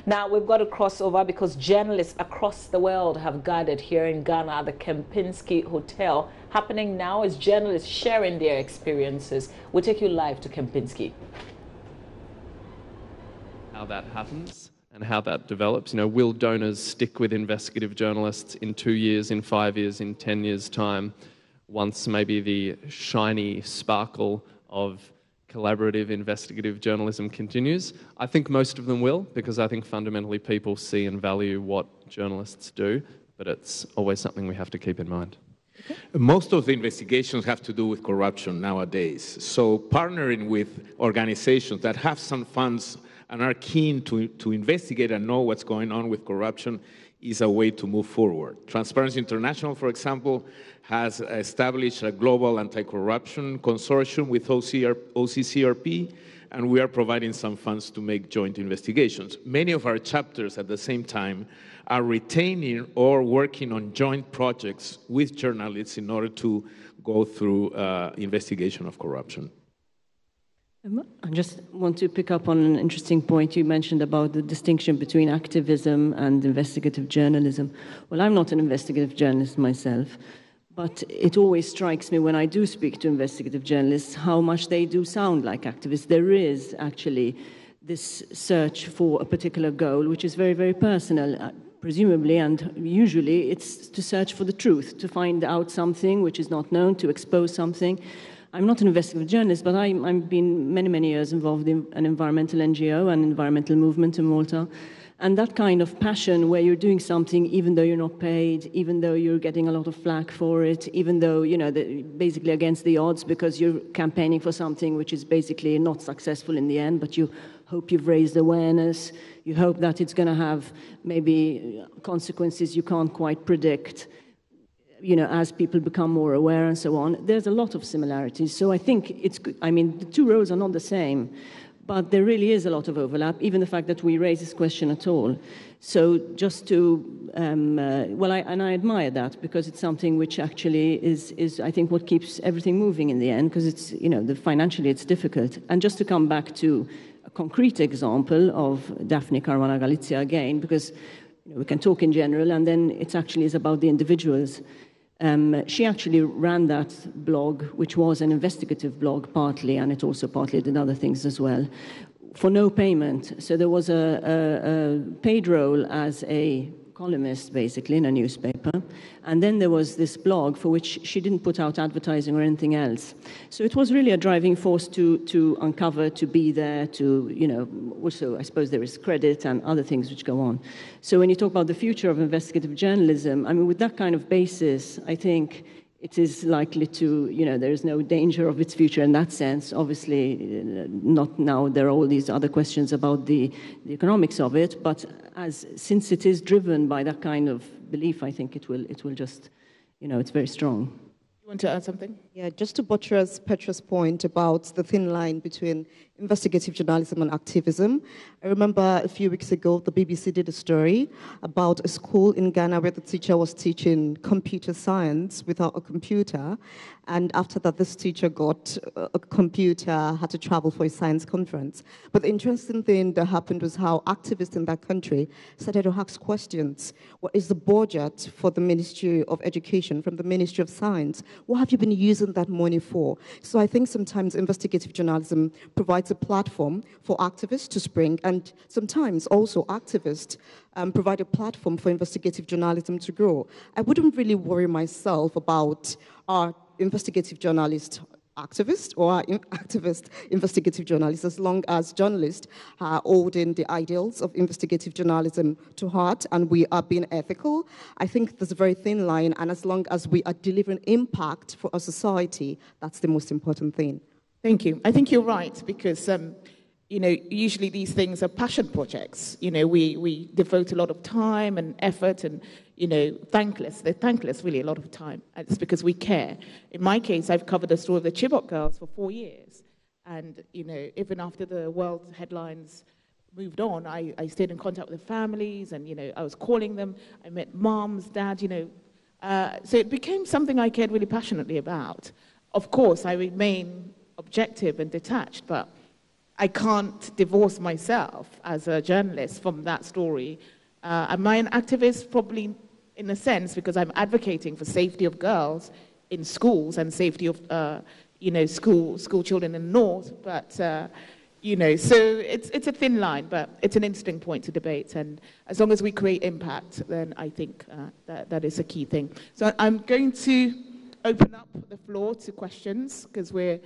Now, we've got a crossover because journalists across the world have gathered here in Ghana at the Kempinski Hotel. Happening now is journalists sharing their experiences. We'll take you live to Kempinski. How that happens and how that develops. You know, will donors stick with investigative journalists in 2 years, in 5 years, in 10 years' time, once maybe the shiny sparkle of collaborative investigative journalism continues? I think most of them will, because I think fundamentally people see and value what journalists do, but it's always something we have to keep in mind. Most of the investigations have to do with corruption nowadays. So partnering with organizations that have some funds and are keen to investigate and know what's going on with corruption is a way to move forward. Transparency International, for example, has established a global anti-corruption consortium with OCCRP, and we are providing some funds to make joint investigations. Many of our chapters at the same time are retaining or working on joint projects with journalists in order to go through investigation of corruption. I just want to pick up on an interesting point you mentioned about the distinction between activism and investigative journalism. Well, I'm not an investigative journalist myself, but it always strikes me when I do speak to investigative journalists how much they do sound like activists. There is actually this search for a particular goal, which is very, very personal, presumably, and usually it's to search for the truth, to find out something which is not known, to expose something. I'm not an investigative journalist, but I've been many, many years involved in an environmental NGO and environmental movement in Malta. And that kind of passion where you're doing something even though you're not paid, even though you're getting a lot of flack for it, even though, you know, basically against the odds because you're campaigning for something which is basically not successful in the end, but you hope you've raised awareness, you hope that it's going to have maybe consequences you can't quite predict, you know, as people become more aware and so on. There's a lot of similarities. So I think the two roles are not the same, but there really is a lot of overlap, even the fact that we raise this question at all. So just to, I admire that because it's something which actually is I think, what keeps everything moving in the end, because it's, you know, financially it's difficult. And just to come back to a concrete example of Daphne Caruana Galizia again, because you know, we can talk in general, and then it actually is about the individuals. She actually ran that blog, which was an investigative blog partly, and it also partly did other things as well, for no payment. So there was a paid role as a columnist, basically, in a newspaper. And then there was this blog for which she didn't put out advertising or anything else. So it was really a driving force to uncover, to be there, to, you know, also, I suppose there is credit and other things which go on. So when you talk about the future of investigative journalism, I mean, with that kind of basis, I think it is likely to, you know, there is no danger of its future in that sense. Obviously, not now. There are all these other questions about the economics of it, but since it is driven by that kind of belief, I think it will just, you know, it's very strong. You want to add something? Yeah, just to buttress Petra's point about the thin line between investigative journalism and activism. I remember a few weeks ago, the BBC did a story about a school in Ghana where the teacher was teaching computer science without a computer. And after that, this teacher got a computer, had to travel for a science conference. But the interesting thing that happened was how activists in that country started to ask questions. What is the budget for the Ministry of Education, from the Ministry of Science? What have you been using that money for? So I think sometimes investigative journalism provides a platform for activists to spring, and sometimes also activists provide a platform for investigative journalism to grow. I wouldn't really worry myself about our investigative journalist activists or our activist investigative journalists, as long as journalists are holding the ideals of investigative journalism to heart and we are being ethical. I think there's a very thin line, and as long as we are delivering impact for our society, that's the most important thing. Thank you. I think you're right, because you know, usually these things are passion projects. You know, we devote a lot of time and effort and, you know, they're thankless really a lot of time. And it's because we care. In my case, I've covered the story of the Chibok girls for 4 years. And, you know, even after the world headlines moved on, I stayed in contact with the families and, you know, I was calling them. I met moms, dads, you know. So it became something I cared really passionately about. Of course, I remain objective and detached, but I can't divorce myself as a journalist from that story. Am I an activist? Probably in a sense, because I'm advocating for safety of girls in schools and safety of, school children in the north. But, so it's a thin line, but it's an interesting point to debate. And as long as we create impact, then I think that is a key thing. So I'm going to open up the floor to questions, because we're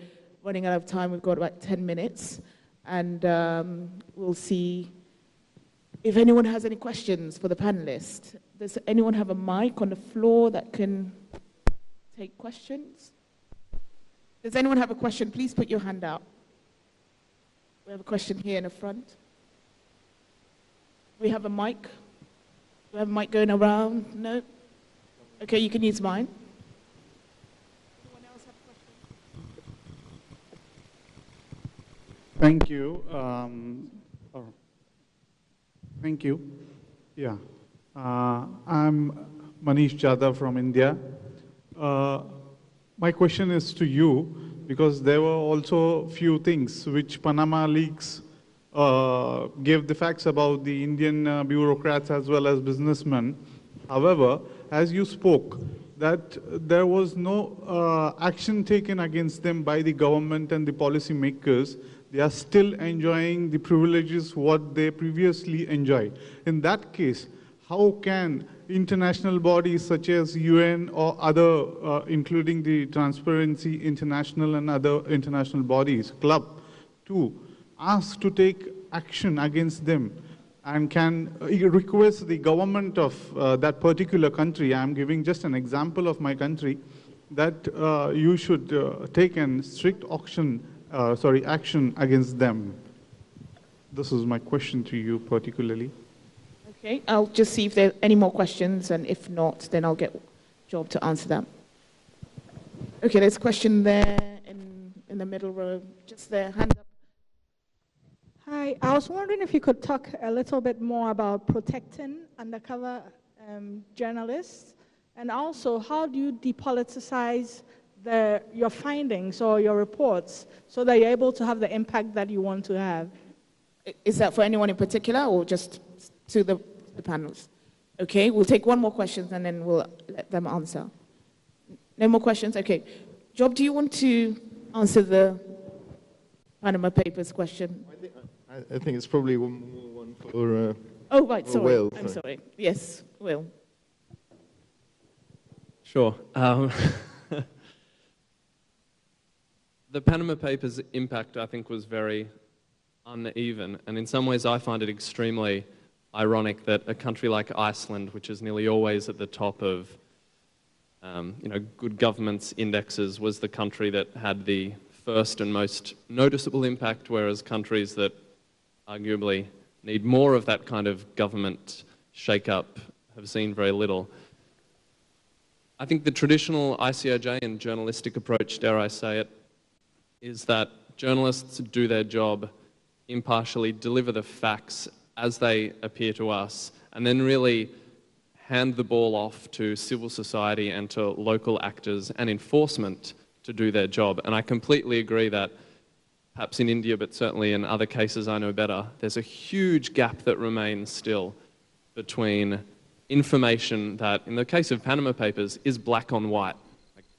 running out of time. We've got about 10 minutes. And we'll see if anyone has any questions for the panelists. Does anyone have a mic on the floor that can take questions? Does anyone have a question? Please put your hand out. We have a question here in the front. We have a mic. We have a mic going around. No? Okay, you can use mine. Anyone else have a question? Thank you. Thank you. Yeah. I'm Manish Jadhav from India. My question is to you, because there were also few things which Panama Leaks gave the facts about the Indian bureaucrats as well as businessmen. However, as you spoke, that there was no action taken against them by the government and the policy makers. They are still enjoying the privileges what they previously enjoyed. In that case, how can international bodies such as UN or other, including the Transparency International and other international bodies, club, to ask to take action against them, and can request the government of that particular country, I'm giving just an example of my country, that you should take a strict action against them? This is my question to you particularly. Okay, I'll just see if there are any more questions, and if not, then I'll get Job to answer them. Okay, there's a question there in the middle row. Just there, hand up. Hi, I was wondering if you could talk a little bit more about protecting undercover journalists, and also how do you depoliticize your findings or your reports so that you're able to have the impact that you want to have? Is that for anyone in particular, or just to the panels? Okay, we'll take one more question and then we'll let them answer. No more questions? Okay. Job, do you want to answer the Panama Papers question? I think it's probably one for oh, right, sorry. Will. I'm sorry. Yes, Will. Sure. The Panama Papers' impact, I think, was very uneven, and in some ways I find it extremely ironic that a country like Iceland, which is nearly always at the top of good governance indexes, was the country that had the first and most noticeable impact, whereas countries that arguably need more of that kind of government shake-up have seen very little. I think the traditional ICOJ and journalistic approach, dare I say it, is that journalists do their job impartially, deliver the facts as they appear to us, and then really hand the ball off to civil society and to local actors and enforcement to do their job. And I completely agree that perhaps in India, but certainly in other cases I know better, there's a huge gap that remains still between information that, in the case of Panama Papers, is black on white.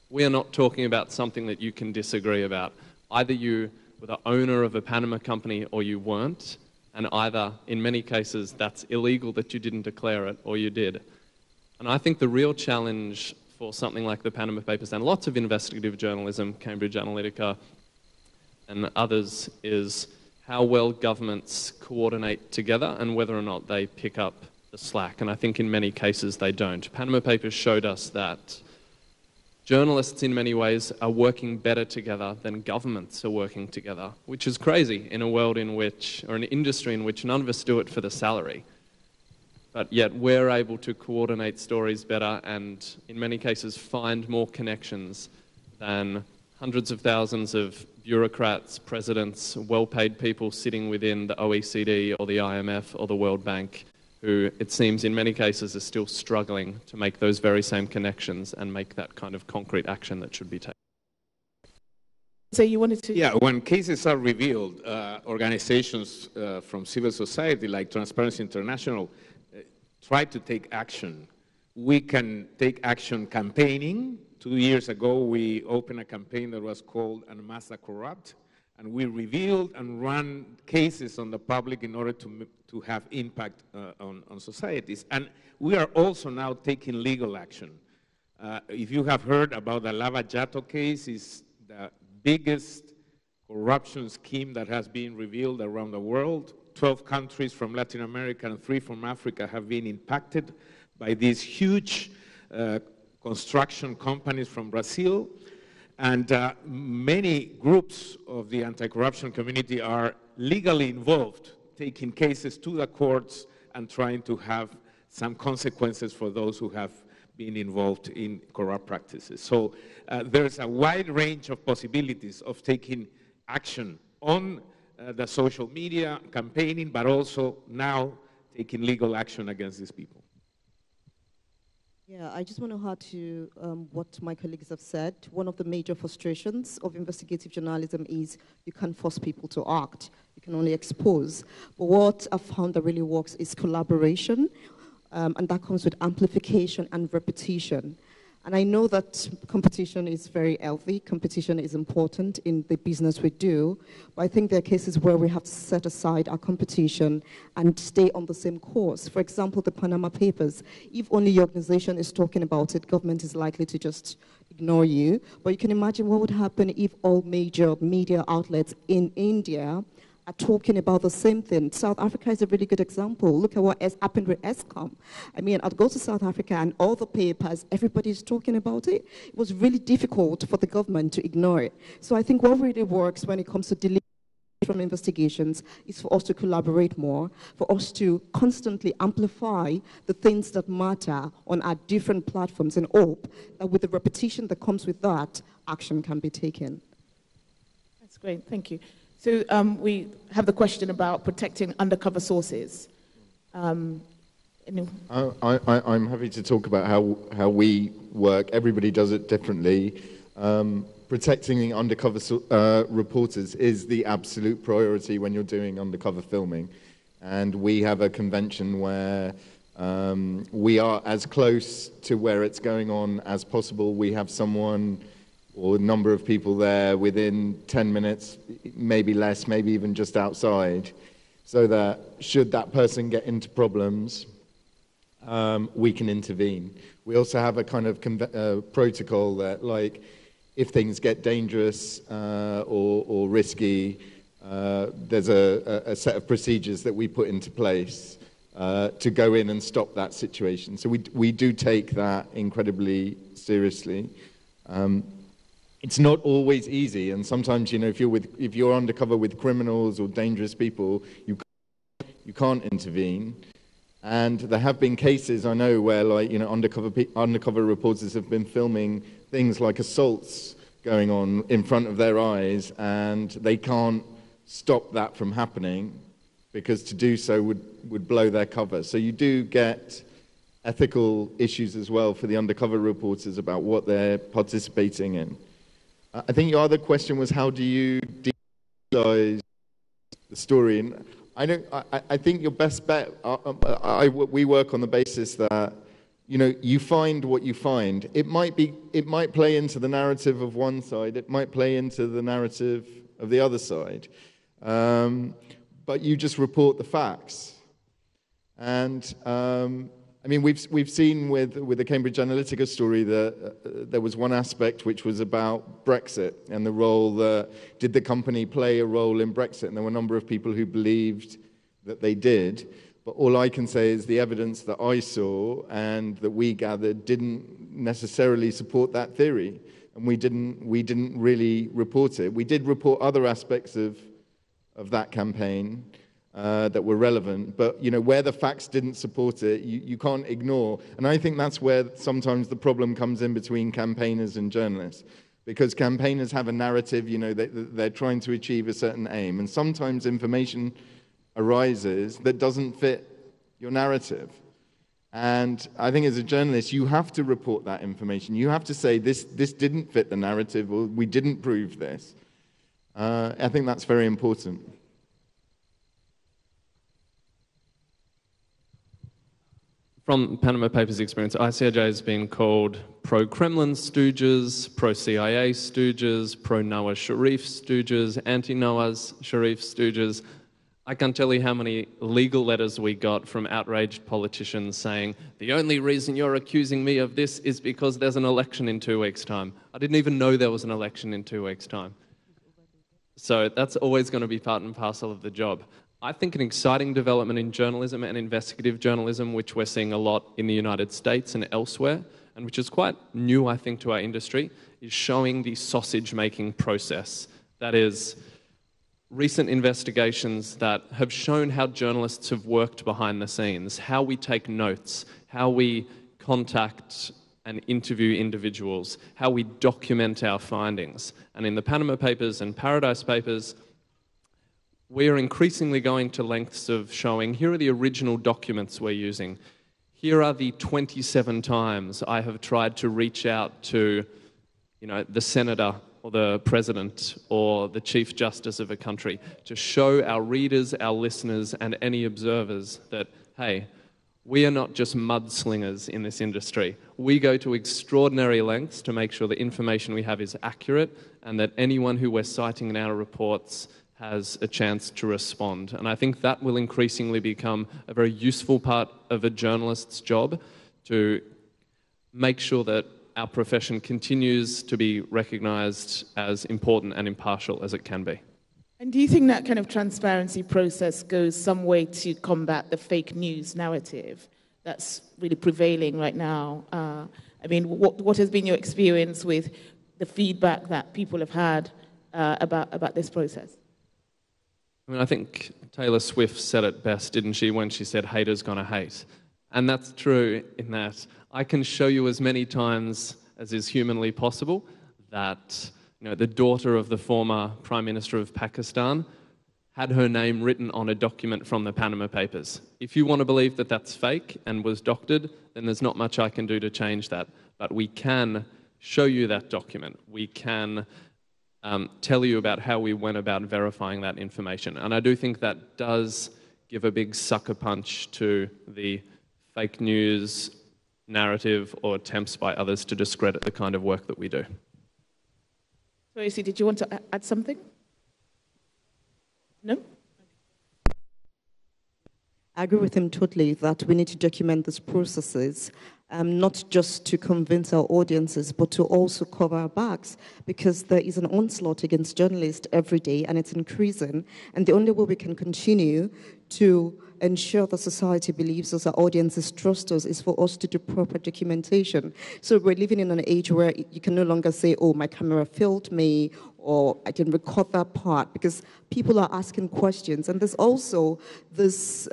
We are not talking about something that you can disagree about. Either you were the owner of a Panama company or you weren't, and either, in many cases, that's illegal that you didn't declare it or you did. And I think the real challenge for something like the Panama Papers and lots of investigative journalism, Cambridge Analytica and others, is how well governments coordinate together and whether or not they pick up the slack. And I think in many cases they don't. Panama Papers showed us that journalists in many ways are working better together than governments are working together, which is crazy in a world in which, or an industry in which none of us do it for the salary. But yet we're able to coordinate stories better and in many cases find more connections than hundreds of thousands of bureaucrats, presidents, well-paid people sitting within the OECD or the IMF or the World Bank, who it seems in many cases are still struggling to make those very same connections and make that kind of concrete action that should be taken. So you wanted to... Yeah, when cases are revealed, organizations from civil society like Transparency International try to take action. We can take action campaigning. 2 years ago, we opened a campaign that was called Unmask Corrupt, and we revealed and ran cases on the public in order to have impact on societies. And we are also now taking legal action. If you have heard about the Lava Jato case, it's the biggest corruption scheme that has been revealed around the world. 12 countries from Latin America and 3 from Africa have been impacted by these huge construction companies from Brazil. And many groups of the anti-corruption community are legally involved, taking cases to the courts and trying to have some consequences for those who have been involved in corrupt practices. So there's a wide range of possibilities of taking action on the social media, campaigning, but also now taking legal action against these people. Yeah, I just want to add to what my colleagues have said. One of the major frustrations of investigative journalism is you can't force people to act. You can only expose. But what I've found that really works is collaboration. And that comes with amplification and repetition. And I know that competition is very healthy. Competition is important in the business we do. But I think there are cases where we have to set aside our competition and stay on the same course. For example, the Panama Papers. If only your organization is talking about it, government is likely to just ignore you. But you can imagine what would happen if all major media outlets in India are talking about the same thing. South Africa is a really good example. Look at what has happened with Eskom. I mean, I'd go to South Africa and all the papers, everybody's talking about it. It was really difficult for the government to ignore it. So I think what really works when it comes to delivery from investigations is for us to collaborate more, for us to constantly amplify the things that matter on our different platforms, and hope that with the repetition that comes with that, action can be taken. That's great, thank you. So we have the question about protecting undercover sources. I'm happy to talk about how we work. Everybody does it differently. Protecting the undercover reporters is the absolute priority when you're doing undercover filming. And we have a convention where we are as close to where it's going on as possible. We have someone or a number of people there within 10 minutes, maybe less, maybe even just outside, so that should that person get into problems, we can intervene. We also have a kind of protocol that, like, if things get dangerous or risky, there's a set of procedures that we put into place to go in and stop that situation. So we do take that incredibly seriously. It's not always easy, and sometimes, you know, if you're undercover with criminals or dangerous people, you can't intervene. And there have been cases, I know, where, like, you know, undercover reporters have been filming things like assaults going on in front of their eyes, and they can't stop that from happening because to do so would blow their cover. So you do get ethical issues as well for the undercover reporters about what they're participating in. I think your other question was, how do you delegalize the story? And I think your best bet, we work on the basis that, you know, you find what you find. It might play into the narrative of one side, it might play into the narrative of the other side, but you just report the facts. And I mean, we've seen with the Cambridge Analytica story that there was one aspect which was about Brexit and the role that, did the company play a role in Brexit? And there were a number of people who believed that they did. But all I can say is the evidence that I saw and that we gathered didn't necessarily support that theory. And we didn't really report it. We did report other aspects of that campaign that were relevant, but, you know, where the facts didn't support it, you can't ignore. And I think that's where sometimes the problem comes in between campaigners and journalists, because campaigners have a narrative, you know, they're trying to achieve a certain aim, and sometimes information arises that doesn't fit your narrative. And I think as a journalist, you have to report that information. You have to say, this didn't fit the narrative, or we didn't prove this. I think that's very important. From Panama Papers experience, ICIJ has been called pro-Kremlin stooges, pro-CIA stooges, pro-Nawaz Sharif stooges, anti-Nawaz Sharif stooges. I can't tell you how many legal letters we got from outraged politicians saying, the only reason you're accusing me of this is because there's an election in 2 weeks' time. I didn't even know there was an election in 2 weeks' time. So that's always going to be part and parcel of the job. I think an exciting development in journalism and investigative journalism, which we're seeing a lot in the United States and elsewhere, and which is quite new, I think, to our industry, is showing the sausage-making process. That is, recent investigations that have shown how journalists have worked behind the scenes, how we take notes, how we contact and interview individuals, how we document our findings. And in the Panama Papers and Paradise Papers, we are increasingly going to lengths of showing, here are the original documents we're using. Here are the 27 times I have tried to reach out to, the senator or the president or the chief justice of a country to show our readers, our listeners, and any observers that, hey, we are not just mudslingers in this industry. We go to extraordinary lengths to make sure the information we have is accurate and that anyone who we're citing in our reports has a chance to respond. And I think that will increasingly become a very useful part of a journalist's job to make sure that our profession continues to be recognised as important and impartial as it can be. And do you think that kind of transparency process goes some way to combat the fake news narrative that's really prevailing right now? What has been your experience with the feedback that people have had about this process? I think Taylor Swift said it best, didn't she, when she said, haters gonna hate. And that's true in that I can show you as many times as is humanly possible that the daughter of the former Prime Minister of Pakistan had her name written on a document from the Panama Papers. If you want to believe that that's fake and was doctored, then there's not much I can do to change that. But we can show you that document. We can tell you about how we went about verifying that information. And I do think that does give a big sucker punch to the fake news narrative or attempts by others to discredit the kind of work that we do. Tracy, did you want to add something? No? I agree with him totally that we need to document these processes, not just to convince our audiences, but to also cover our backs, because there is an onslaught against journalists every day, and it's increasing. And the only way we can continue to ensure that society believes us, our audiences trust us, is for us to do proper documentation. So we're living in an age where you can no longer say, oh, my camera failed me, or I didn't record that part, because people are asking questions. And there's also this,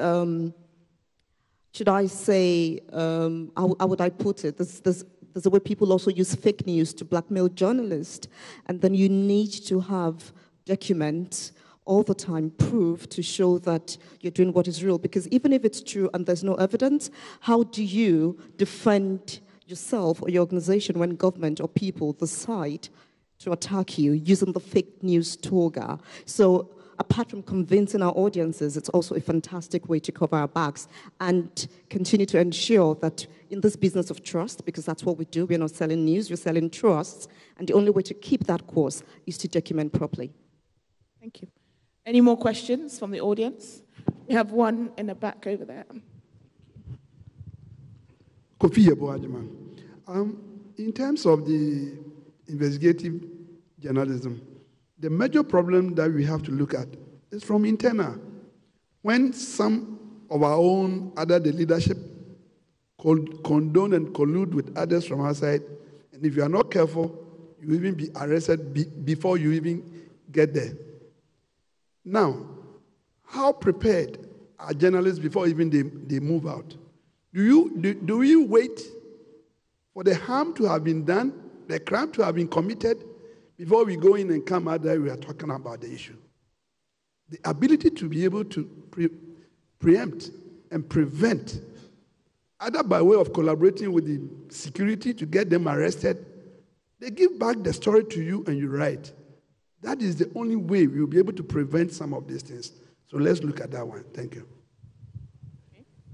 should I say, how would I put it? There's a way people also use fake news to blackmail journalists. And then you need to have documents all the time, proof to show that you're doing what is real. Because even if it's true and there's no evidence, how do you defend yourself or your organization when government or people decide to attack you using the fake news toga? So apart from convincing our audiences, it's also a fantastic way to cover our backs and continue to ensure that in this business of trust, because that's what we do, we're not selling news, we're selling trust, and the only way to keep that course is to document properly. Thank you. Any more questions from the audience? We have one in the back over there. Kofi Yeboajima. In terms of the investigative journalism, the major problem that we have to look at is from internal. When some of our own, the leadership, condone and collude with others from outside, and if you are not careful, you will even be arrested before you even get there. Now, how prepared are journalists before even they move out? Do you wait for the harm to have been done, the crime to have been committed, before we go in and come out there we are talking about the issue? The ability to be able to preempt and prevent, either by way of collaborating with the security to get them arrested, they give back the story to you and you write. That is the only way we will be able to prevent some of these things. So let's look at that one. Thank you.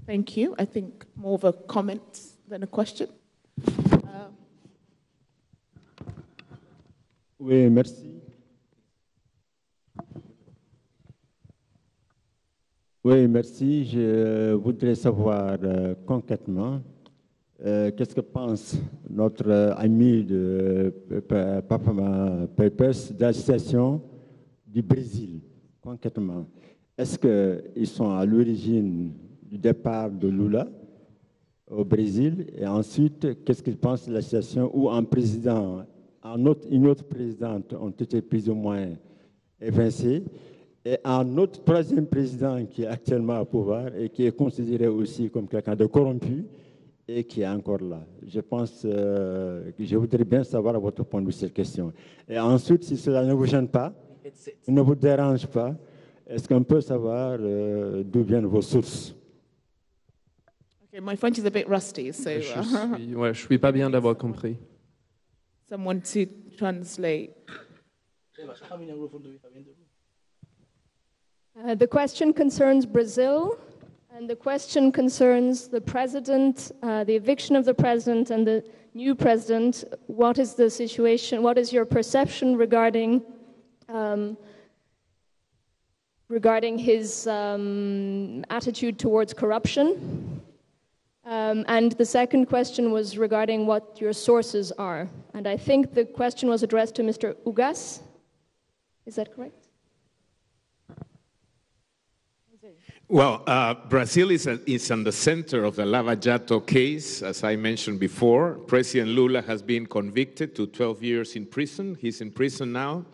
Thank you. I think more of a comment than a question. Oui, merci. Oui, merci. Je voudrais savoir concrètement qu'est-ce que pense notre ami de Panama Papers de la situation du Brésil, concrètement. Est-ce qu'ils sont à l'origine du départ de Lula au Brésil? Et ensuite, qu'est-ce qu'ils pensent de la situation où un président, une autre présidente ont été plus ou moins évincés, et un autre troisième président qui est actuellement au pouvoir et qui est considéré aussi comme quelqu'un de corrompu et qui est encore là. Je pense que je voudrais bien savoir votre point de vue sur cette question. Et ensuite, si cela ne vous gêne pas, ne vous dérange pas, est-ce qu'on peut savoir d'où viennent vos sources? Okay, my French is a bit rusty, so... je suis pas bien d'avoir compris. Someone to translate. The question concerns Brazil, and the question concerns the president, the eviction of the president and the new president. What is the situation? What is your perception regarding his attitude towards corruption? And the second question was regarding what your sources are. And I think the question was addressed to Mr. Ugas. Is that correct? Well, Brazil is in the center of the Lava Jato case, as I mentioned before. President Lula has been convicted to 12 years in prison. He's in prison now.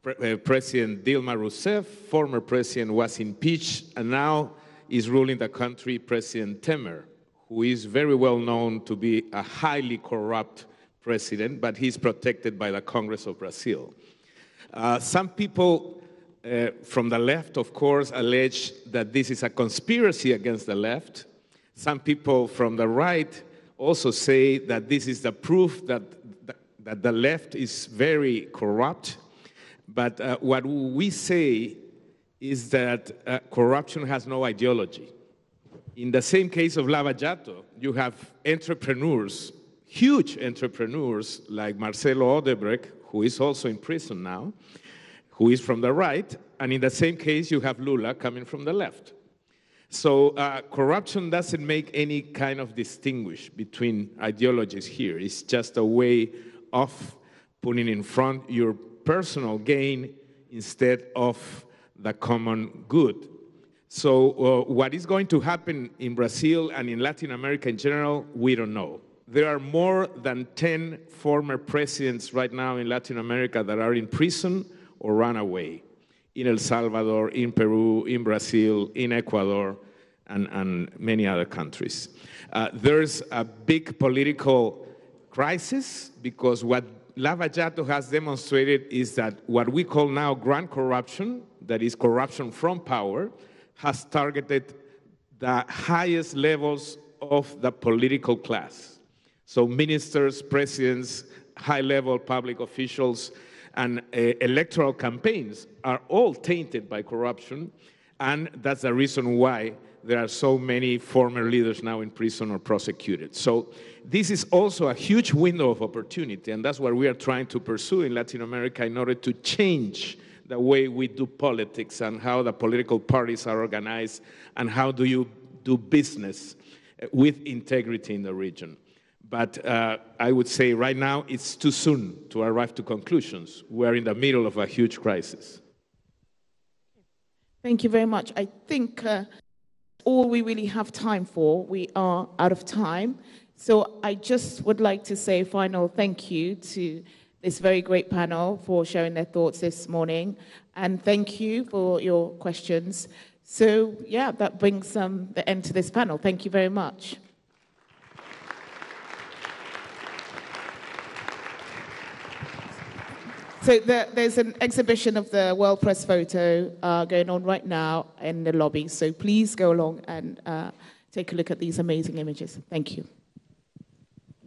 President Dilma Rousseff, former president, was impeached, and now is ruling the country President Temer, who is very well known to be a highly corrupt president, but he's protected by the Congress of Brazil. Some people from the left, of course, allege that this is a conspiracy against the left. Some people from the right also say that this is the proof that the left is very corrupt. But what we say is that corruption has no ideology. In the same case of Lava Jato, you have entrepreneurs, huge entrepreneurs like Marcelo Odebrecht, who is also in prison now, who is from the right, and in the same case, you have Lula coming from the left. So corruption doesn't make any kind of distinguish between ideologies here. It's just a way of putting in front your personal gain instead of the common good. So what is going to happen in Brazil and in Latin America in general, we don't know. There are more than 10 former presidents right now in Latin America that are in prison or run away, in El Salvador, in Peru, in Brazil, in Ecuador, and many other countries. There's a big political crisis because what Lava Jato has demonstrated is that what we call now grand corruption, that is corruption from power, has targeted the highest levels of the political class. So ministers, presidents, high-level public officials, and electoral campaigns are all tainted by corruption, and that's the reason why there are so many former leaders now in prison or prosecuted. So this is also a huge window of opportunity, and that's what we are trying to pursue in Latin America in order to change the way we do politics and how the political parties are organized and how do you do business with integrity in the region. But I would say right now it's too soon to arrive to conclusions. We're in the middle of a huge crisis. Thank you very much. I think all we really have time for, we are out of time. So I just would like to say a final thank you to this very great panel for sharing their thoughts this morning. And thank you for your questions. So yeah, that brings the end to this panel. Thank you very much. So there's an exhibition of the World Press photo going on right now in the lobby. So please go along and take a look at these amazing images. Thank you.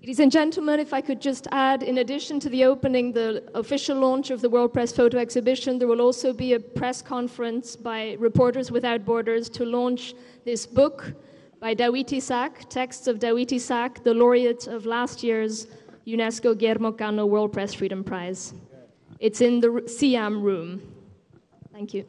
Ladies and gentlemen, if I could just add, in addition to the opening, the official launch of the World Press Photo Exhibition, there will also be a press conference by Reporters Without Borders to launch this book by Dawit Isaak, texts of Dawit Isaak, the laureate of last year's UNESCO Guillermo Cano World Press Freedom Prize. It's in the Siam room. Thank you.